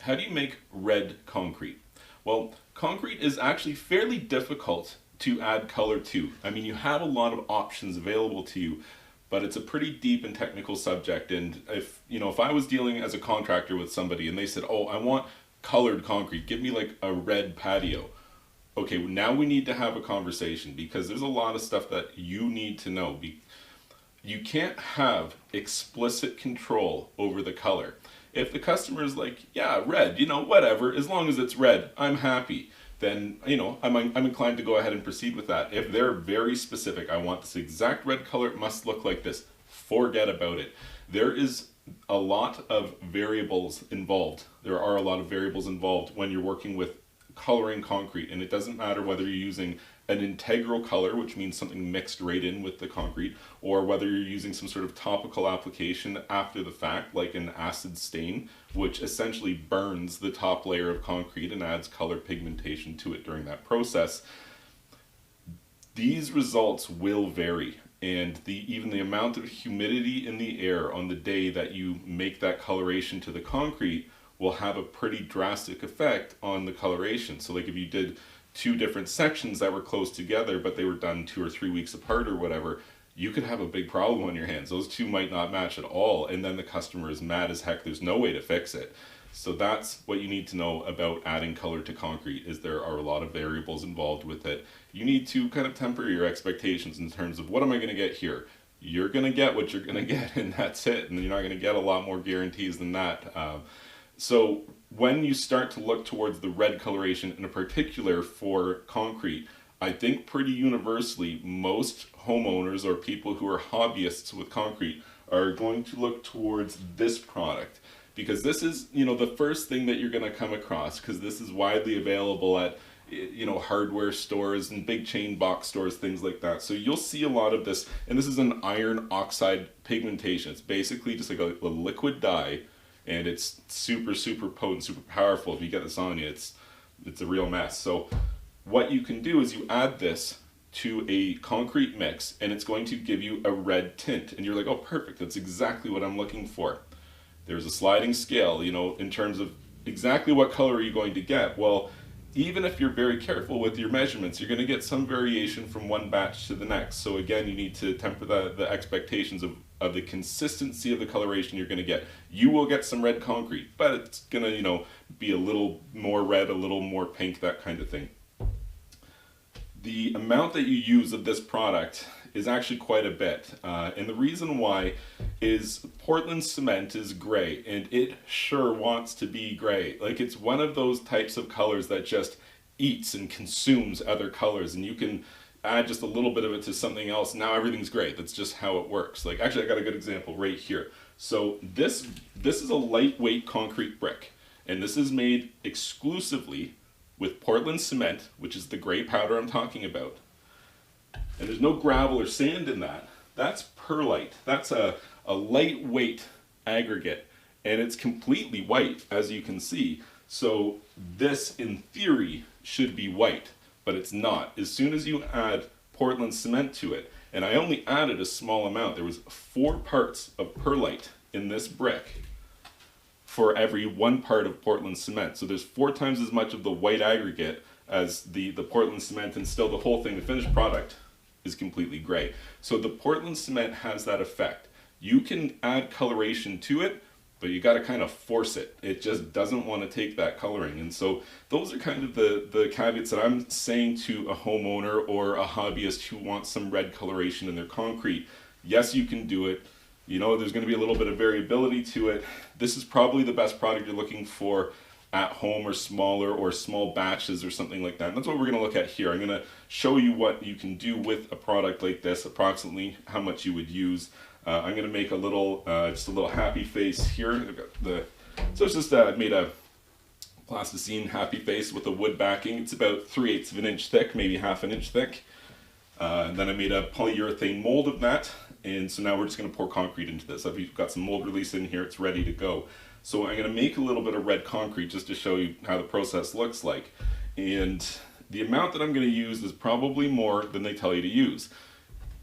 how do you make red concrete? Well, concrete is actually fairly difficult to add color to. I mean, you have a lot of options available to you, but it's a pretty deep and technical subject. And if I was dealing as a contractor with somebody and they said, "Oh, I want colored concrete, give me like a red patio." Okay, now we need to have a conversation because there's a lot of stuff that you need to know. You can't have explicit control over the color. If the customer is like, "Yeah, red, whatever, as long as it's red, I'm happy," then, I'm inclined to go ahead and proceed with that. If they're very specific, "I want this exact red color, it must look like this," forget about it. There is a lot of variables involved. There are a lot of variables involved when you're working with coloring concrete, and it doesn't matter whether you're using an integral color, which means something mixed right in with the concrete, or whether you're using some sort of topical application after the fact, like an acid stain, which essentially burns the top layer of concrete and adds color pigmentation to it during that process. These results will vary, and even the amount of humidity in the air on the day that you make that coloration to the concrete will have a pretty drastic effect on the coloration. So like if you did two different sections that were close together but they were done 2 or 3 weeks apart or whatever, you could have a big problem on your hands. Those two might not match at all, and then the customer is mad as heck. There's no way to fix it. So that's what you need to know about adding color to concrete, is there are a lot of variables involved with it. You need to kind of temper your expectations in terms of, what am I going to get here? You're going to get what you're going to get, and that's it. And you're not going to get a lot more guarantees than that. So when you start to look towards the red coloration in particular for concrete, I think pretty universally most homeowners or people who are hobbyists with concrete are going to look towards this product, because this is, the first thing that you're going to come across, because this is widely available at hardware stores and big chain box stores, things like that. So you'll see a lot of this, and this is an iron oxide pigmentation. It's basically just like a liquid dye, and it's super, super potent, super powerful. If you get this on you, it's a real mess. So what you can do is you add this to a concrete mix, and it's going to give you a red tint. And you're like, "Oh, perfect, that's exactly what I'm looking for." There's a sliding scale, in terms of exactly what color are you going to get. Well, even if you're very careful with your measurements, you're going to get some variation from one batch to the next. So again, you need to temper the expectations of the consistency of the coloration you're going to get. You will get some red concrete, but it's going to, be a little more red, a little more pink, that kind of thing. The amount that you use of this product is actually quite a bit. And the reason why is Portland cement is gray, and it sure wants to be gray. Like, it's one of those types of colors that just eats and consumes other colors, and you can add just a little bit of it to something else. Now everything's gray. That's just how it works. Like, actually, I got a good example right here. So this is a lightweight concrete brick, and this is made exclusively with Portland cement, which is the gray powder I'm talking about. And there's no gravel or sand in that. That's perlite. That's a lightweight aggregate, and it's completely white, as you can see. So this, in theory, should be white, but it's not. As soon as you add Portland cement to it, and I only added a small amount, there was 4 parts of perlite in this brick for every 1 part of Portland cement. So there's 4 times as much of the white aggregate as the Portland cement, and still the whole thing, the finished product, is completely gray. So the Portland cement has that effect. You can add coloration to it, but you got to kind of force it. It just doesn't want to take that coloring. And so those are kind of the caveats that I'm saying to a homeowner or a hobbyist who wants some red coloration in their concrete. Yes, you can do it. There's going to be a little bit of variability to it. This is probably the best product you're looking for at home, or smaller, or small batches, or something like that. And that's what we're going to look at here. I'm going to show you what you can do with a product like this, approximately how much you would use. I'm going to make a little, just a little happy face here. So it's just I made a plasticine happy face with a wood backing. It's about 3/8 of an inch thick, maybe half an inch thick. And then I made a polyurethane mold of that. And so now we're just going to pour concrete into this. I've got some mold release in here. It's ready to go. So I'm going to make a little bit of red concrete just to show you how the process looks like. And the amount that I'm going to use is probably more than they tell you to use.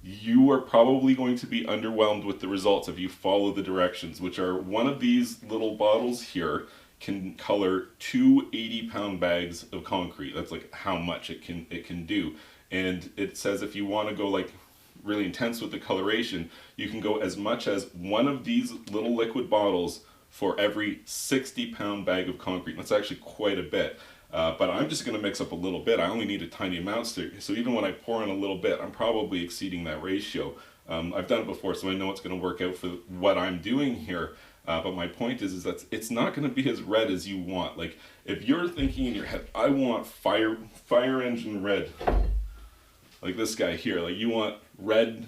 You are probably going to be underwhelmed with the results if you follow the directions, which are one of these little bottles here can color two 80-pound bags of concrete. That's like how much it can do. And it says if you want to go like really intense with the coloration, you can go as much as one of these little liquid bottles for every 60-pound bag of concrete. That's actually quite a bit. But I'm just going to mix up a little bit. I only need a tiny amount, so even when I pour in a little bit, I'm probably exceeding that ratio. I've done it before, so I know it's going to work out for what I'm doing here. But my point is that it's not going to be as red as you want. Like, if you're thinking in your head, I want fire engine red, like this guy here, like you want red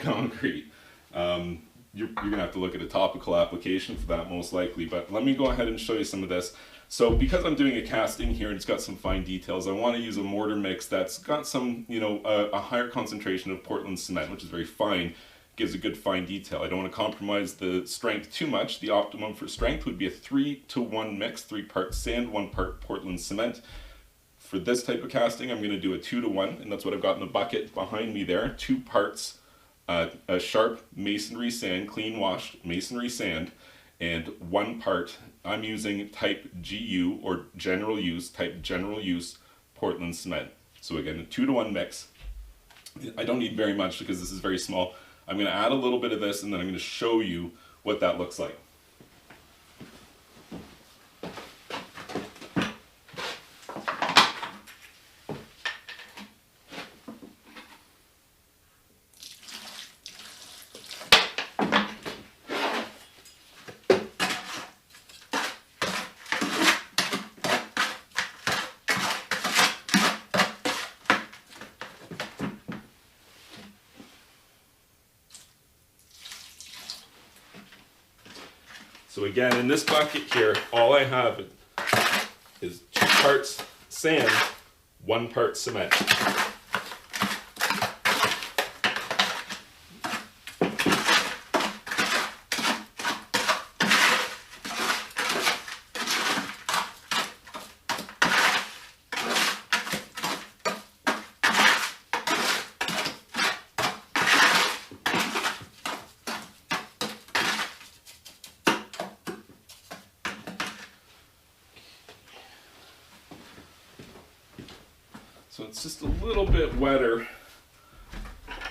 concrete, you're going to have to look at a topical application for that most likely. But let me go ahead and show you some of this. So because I'm doing a casting here and it's got some fine details, I want to use a mortar mix that's got some, a higher concentration of Portland cement, which is very fine, gives a good fine detail. I don't want to compromise the strength too much. The optimum for strength would be a 3-to-1 mix, 3 parts sand, 1 part Portland cement. For this type of casting, I'm going to do a 2-to-1, and that's what I've got in the bucket behind me there. 2 parts a sharp masonry sand, clean washed masonry sand, and 1 part, I'm using type GU or type general use Portland cement. So again, a 2-to-1 mix. I don't need very much because this is very small. I'm going to add a little bit of this and then I'm going to show you what that looks like. So again, in this bucket here, all I have is 2 parts sand, 1 part cement. So it's just a little bit wetter.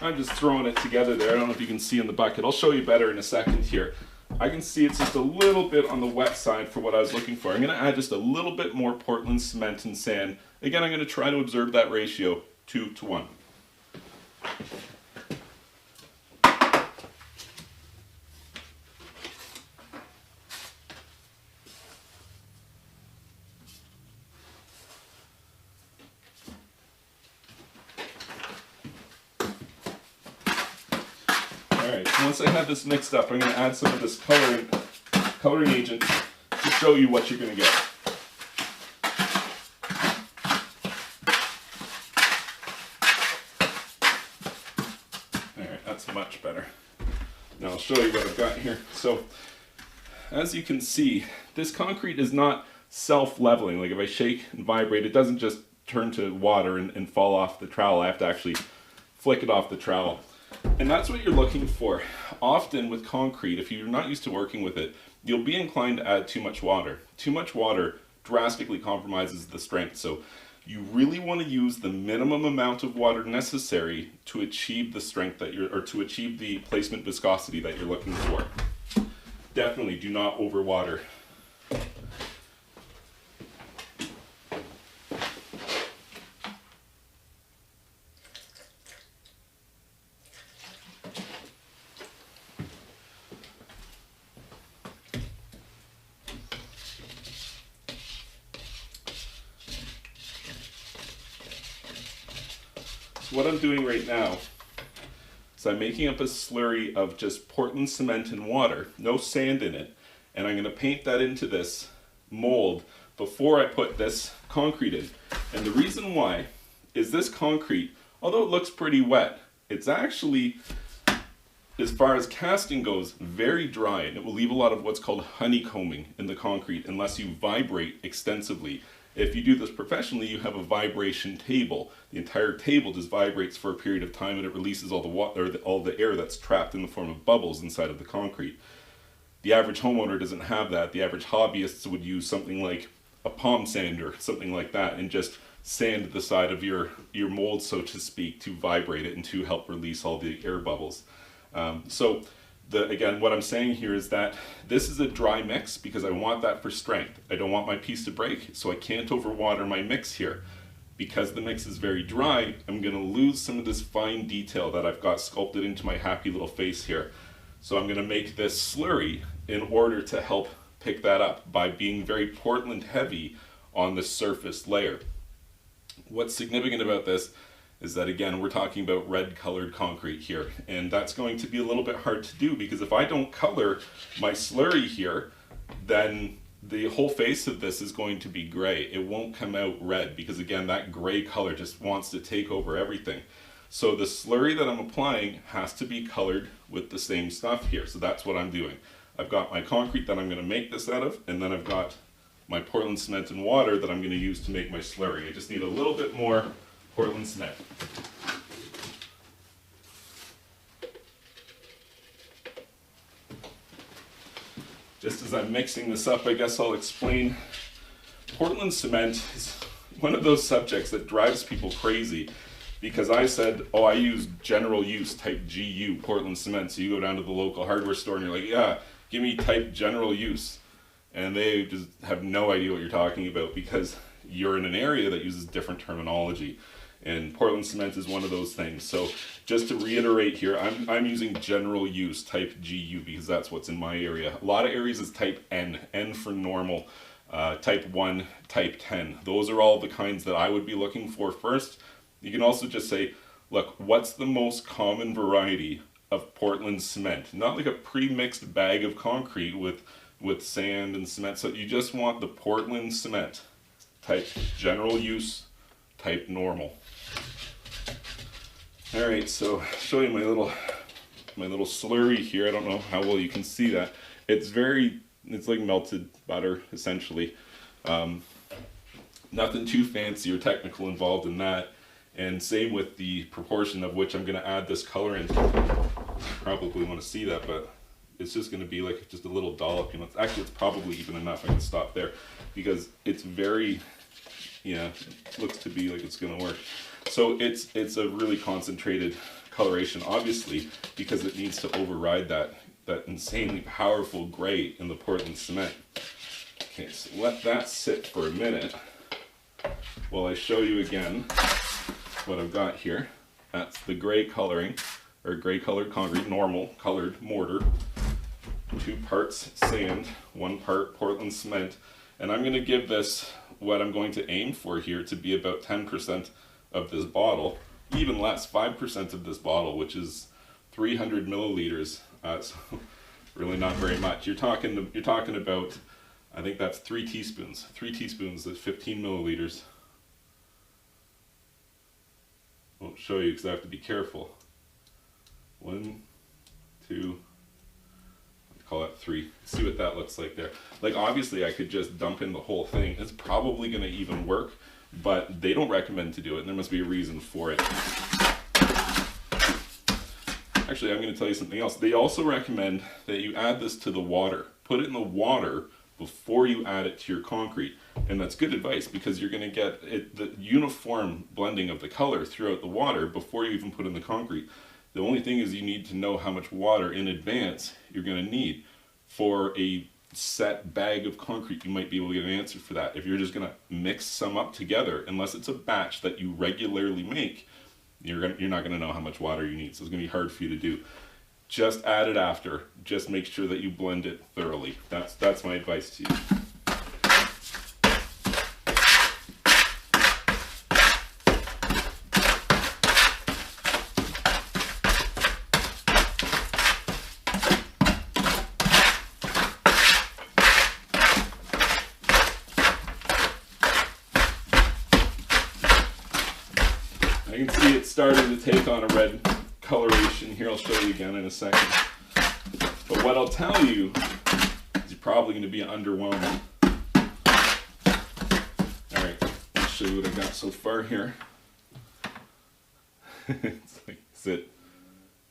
I'm just throwing it together there. I don't know if you can see in the bucket. I'll show you better in a second here. I can see it's just a little bit on the wet side for what I was looking for. I'm going to add just a little bit more Portland cement and sand. Again, I'm going to try to observe that ratio, 2-to-1. Alright, so once I have this mixed up, I'm going to add some of this coloring agent to show you what you're going to get. Alright, that's much better. Now I'll show you what I've got here. So, as you can see, this concrete is not self-leveling. Like if I shake and vibrate, it doesn't just turn to water and fall off the trowel. I have to actually flick it off the trowel. And that's what you're looking for. Often with concrete, if you're not used to working with it, you'll be inclined to add too much water. Too much water drastically compromises the strength. So you really want to use the minimum amount of water necessary to achieve the strength that or to achieve the placement viscosity that you're looking for. Definitely do not overwater. What I'm doing right now is I'm making up a slurry of just Portland cement and water, no sand in it, and I'm going to paint that into this mold before I put this concrete in. And the reason why is this concrete, although it looks pretty wet, it's actually, as far as casting goes, very dry, and it will leave a lot of what's called honeycombing in the concrete unless you vibrate extensively. If you do this professionally, you have a vibration table. The entire table just vibrates for a period of time and it releases all the water, all the air that's trapped in the form of bubbles inside of the concrete. The average homeowner doesn't have that. The average hobbyist would use something like a palm sander, something like that, and just sand the side of your mold, so to speak, to vibrate it and to help release all the air bubbles. Again, what I'm saying here is that this is a dry mix because I want that for strength. I don't want my piece to break, so I can't overwater my mix here. Because the mix is very dry, I'm going to lose some of this fine detail that I've got sculpted into my happy little face here. So I'm going to make this slurry in order to help pick that up by being very Portland heavy on the surface layer. What's significant about this is that, again, we're talking about red colored concrete here, and that's going to be a little bit hard to do because if I don't color my slurry here, then the whole face of this is going to be gray. It won't come out red because, again, that gray color just wants to take over everything. So the slurry that I'm applying has to be colored with the same stuff here. So that's what I'm doing. I've got my concrete that I'm going to make this out of, and then I've got my Portland cement and water that I'm going to use to make my slurry. I just need a little bit more Portland cement. Just as I'm mixing this up, I guess I'll explain. Portland cement is one of those subjects that drives people crazy because I said, oh, I use general use type GU Portland cement. So you go down to the local hardware store and you're like, yeah, give me type general use. And they just have no idea what you're talking about because you're in an area that uses different terminology. And Portland cement is one of those things. So just to reiterate here, I'm using general use type GU because that's what's in my area. A lot of areas is type N, N for normal, type 1, type 10. Those are all the kinds that I would be looking for first. You can also just say, look, what's the most common variety of Portland cement? Not like a pre-mixed bag of concrete with sand and cement. So you just want the Portland cement, type general use, type normal. All right, so I'll show you my little slurry here. I don't know how well you can see that. It's like melted butter, essentially. Nothing too fancy or technical involved in that. And same with the proportion of which I'm going to add this color in. Probably want to see that, but it's just going to be like just a little dollop. You know, it's probably even enough. I can stop there because it's very, yeah, it looks to be like it's going to work. So it's a really concentrated coloration, obviously, because it needs to override that insanely powerful gray in the Portland cement. Okay, so let that sit for a minute while I show you again what I've got here. That's the gray coloring, or gray colored concrete, normal colored mortar, 2 parts sand, 1 part Portland cement, and I'm going to give this what I'm going to aim for here to be about 10% of this bottle, even less, 5% of this bottle, which is 300 milliliters. So really not very much. You're talking about, I think that's 3 teaspoons. 3 teaspoons is 15 milliliters. Won't show you because I have to be careful. 1, 2, I'd call that 3. See what that looks like there. Like obviously I could just dump in the whole thing. It's probably going to even work, but they don't recommend to do it, and there must be a reason for it. Actually, I'm going to tell you something else. They also recommend that you add this to the water. Put it in the water before you add it to your concrete. And that's good advice because you're going to get the uniform blending of the color throughout the water before you even put in the concrete. The only thing is you need to know how much water in advance you're going to need. For a set bag of concrete, you might be able to get an answer for that. If you're just going to mix some up together, unless it's a batch that you regularly make, you're not going to know how much water you need. So it's going to be hard for you to do. Just add it after. Just make sure that you blend it thoroughly. That's my advice to you. I can see it starting to take on a red coloration here. I'll show you again in a second. But what I'll tell you is you're probably going to be underwhelmed. Alright, I'll show you what I got so far here. It's like, is it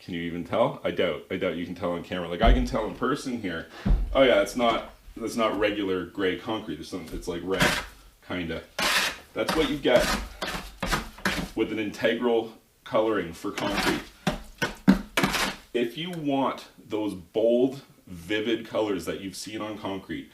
Can you even tell? I doubt you can tell on camera. Like I can tell in person here. Oh yeah, that's not regular gray concrete. It's like red, kinda. That's what you get with an integral coloring for concrete. If you want those bold, vivid colors that you've seen on concrete,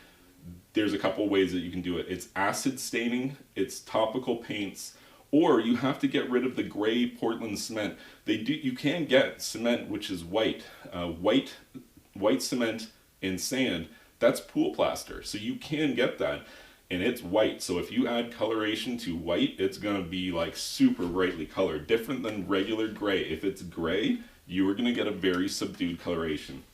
there's a couple ways that you can do it. It's acid staining, it's topical paints, or you have to get rid of the gray Portland cement. You can get cement which is white. White cement and sand, that's pool plaster. So you can get that, and it's white. So if you add coloration to white, it's gonna be like super brightly colored, different than regular gray. If it's gray, you are gonna get a very subdued coloration.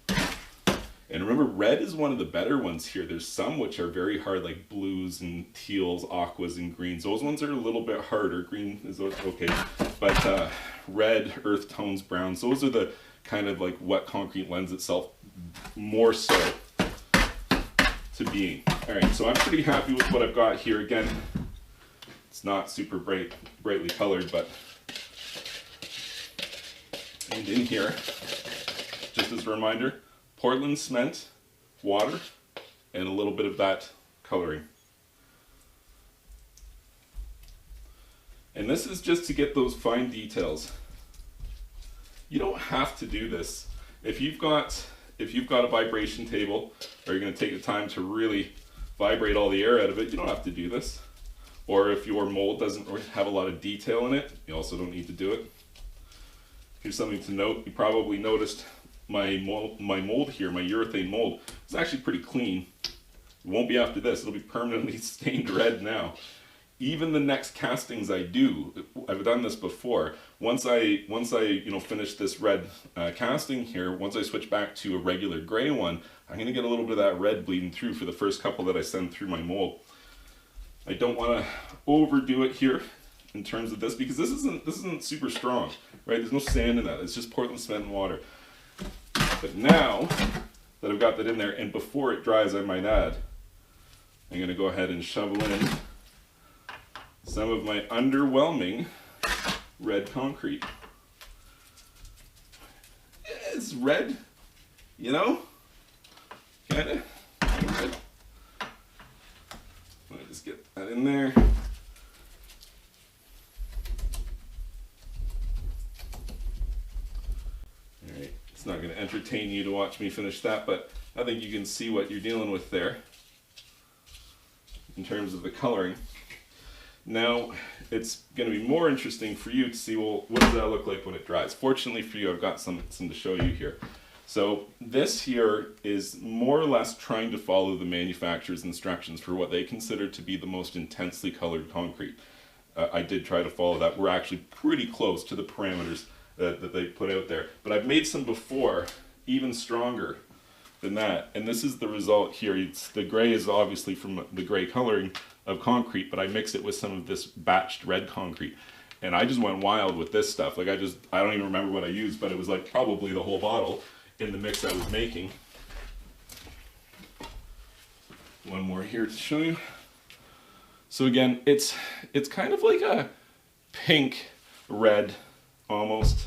And remember, red is one of the better ones here. There's some which are very hard, like blues and teals, aquas and greens. Those ones are a little bit harder. Green is okay, but red, earth tones, browns, those are the kind of like what concrete lends itself more so to being. All right, so I'm pretty happy with what I've got here. Again, it's not super brightly colored, but and in here, just as a reminder, Portland cement, water, and a little bit of that coloring. And this is just to get those fine details. You don't have to do this. If you've got a vibration table, or you're going to take the time to really vibrate all the air out of it, you don't have to do this. Or if your mold doesn't have a lot of detail in it, you also don't need to do it. Here's something to note. You probably noticed my mold here, my urethane mold, is actually pretty clean. It won't be after this. It'll be permanently stained red now. Even the next castings I do, I've done this before. Once I finish this red casting here, once I switch back to a regular gray one, I'm going to get a little bit of that red bleeding through for the first couple that I send through my mold. I don't want to overdo it here in terms of this, because this isn't super strong, right? There's no sand in that. It's just Portland cement and water. But now that I've got that in there, and before it dries, I might add, I'm going to go ahead and shovel in some of my underwhelming red concrete. It's red, you know, kinda. Red. Let me just get that in there. Alright, it's not going to entertain you to watch me finish that, but I think you can see what you're dealing with there in terms of the coloring. Now, it's going to be more interesting for you to see, well, what does that look like when it dries? Fortunately for you, I've got some to show you here. So this here is more or less trying to follow the manufacturer's instructions for what they consider to be the most intensely colored concrete. I did try to follow that. We're actually pretty close to the parameters that they put out there. But I've made some before, even stronger than that. And this is the result here. The gray is obviously from the gray coloring of concrete, but I mixed it with some of this batched red concrete. And I just went wild with this stuff. Like I don't even remember what I used, but it was like probably the whole bottle in the mix I was making. One more here to show you. So again, it's kind of like a pink red almost.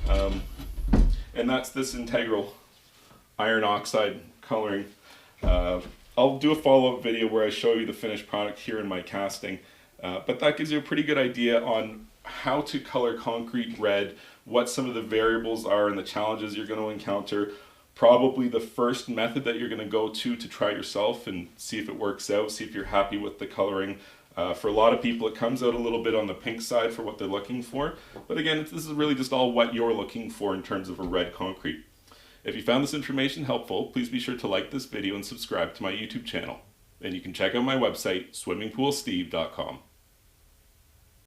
And that's this integral iron oxide coloring. I'll do a follow-up video where I show you the finished product here in my casting, but that gives you a pretty good idea on how to color concrete red, what some of the variables are and the challenges you're going to encounter, probably the first method that you're going to go to try yourself and see if it works out, see if you're happy with the coloring. For a lot of people it comes out a little bit on the pink side for what they're looking for, but again, this is really just all what you're looking for in terms of a red concrete. If you found this information helpful, please be sure to like this video and subscribe to my YouTube channel. And you can check out my website, swimmingpoolsteve.com.